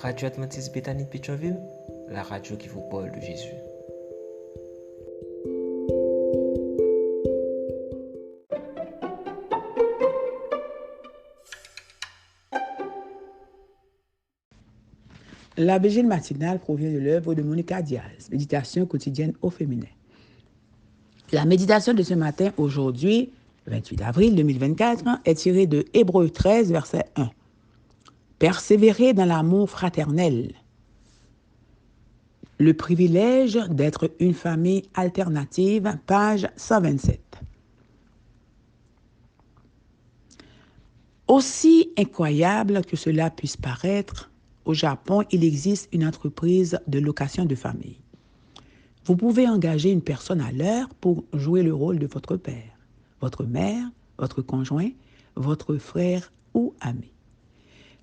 Radio Adventiste Bethany de Pétionville, la radio qui vous parle de Jésus. La vigile matinale provient de l'œuvre de Monica Diaz, Méditation quotidienne au féminin. La méditation de ce matin, aujourd'hui, 28 avril 2024, est tirée de Hébreux 13, verset 1. Persévérer dans l'amour fraternel. Le privilège d'être une famille alternative, page 127. Aussi incroyable que cela puisse paraître, au Japon, il existe une entreprise de location de famille. Vous pouvez engager une personne à l'heure pour jouer le rôle de votre père, votre mère, votre conjoint, votre frère ou ami.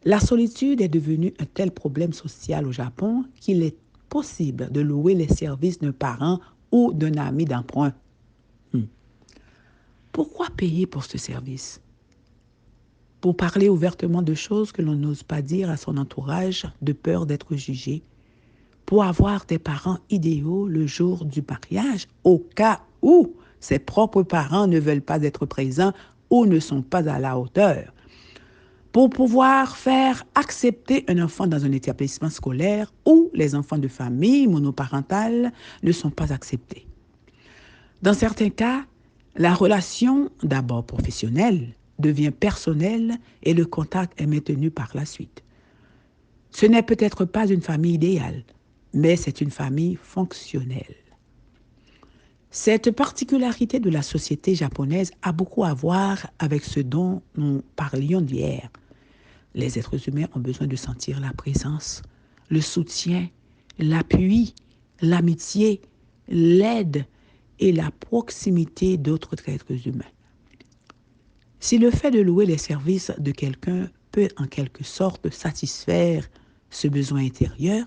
La solitude est devenue un tel problème social au Japon qu'il est possible de louer les services d'un parent ou d'un ami d'emprunt. Pourquoi payer pour ce service? Pour parler ouvertement de choses que l'on n'ose pas dire à son entourage de peur d'être jugé, pour avoir des parents idéaux le jour du mariage au cas où ses propres parents ne veulent pas être présents ou ne sont pas à la hauteur, pour pouvoir faire accepter un enfant dans un établissement scolaire où les enfants de famille monoparentale ne sont pas acceptés. Dans certains cas, la relation, d'abord professionnelle, devient personnelle et le contact est maintenu par la suite. Ce n'est peut-être pas une famille idéale, mais c'est une famille fonctionnelle. Cette particularité de la société japonaise a beaucoup à voir avec ce dont nous parlions hier. Les êtres humains ont besoin de sentir la présence, le soutien, l'appui, l'amitié, l'aide et la proximité d'autres êtres humains. Si le fait de louer les services de quelqu'un peut en quelque sorte satisfaire ce besoin intérieur,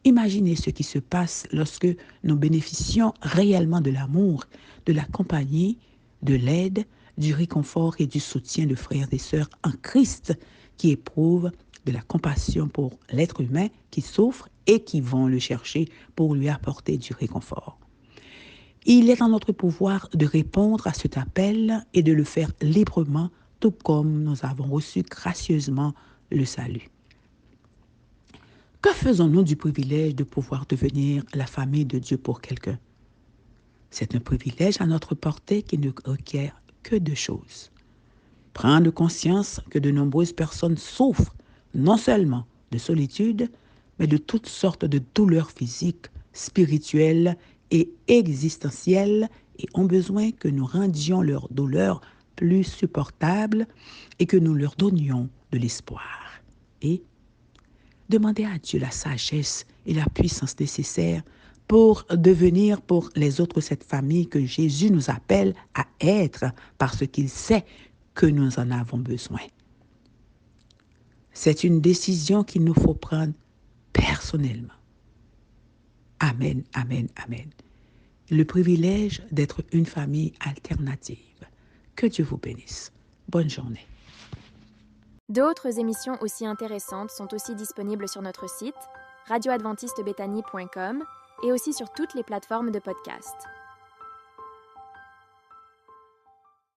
imaginez ce qui se passe lorsque nous bénéficions réellement de l'amour, de la compagnie, de l'aide, du réconfort et du soutien de frères et sœurs en Christ qui éprouvent de la compassion pour l'être humain qui souffre et qui vont le chercher pour lui apporter du réconfort. Il est en notre pouvoir de répondre à cet appel et de le faire librement, tout comme nous avons reçu gracieusement le salut. Que faisons-nous du privilège de pouvoir devenir la famille de Dieu pour quelqu'un? C'est un privilège à notre portée qui ne requiert que deux choses. Prendre conscience que de nombreuses personnes souffrent non seulement de solitude, mais de toutes sortes de douleurs physiques, spirituelles et existentielles et ont besoin que nous rendions leurs douleurs plus supportables et que nous leur donnions de l'espoir. Et demandez à Dieu la sagesse et la puissance nécessaires pour devenir pour les autres cette famille que Jésus nous appelle à être parce qu'il sait que nous en avons besoin. C'est une décision qu'il nous faut prendre personnellement. Amen, amen, amen. Le privilège d'être une famille alternative. Que Dieu vous bénisse. Bonne journée. D'autres émissions aussi intéressantes sont aussi disponibles sur notre site radioadventistebethany.com et aussi sur toutes les plateformes de podcast.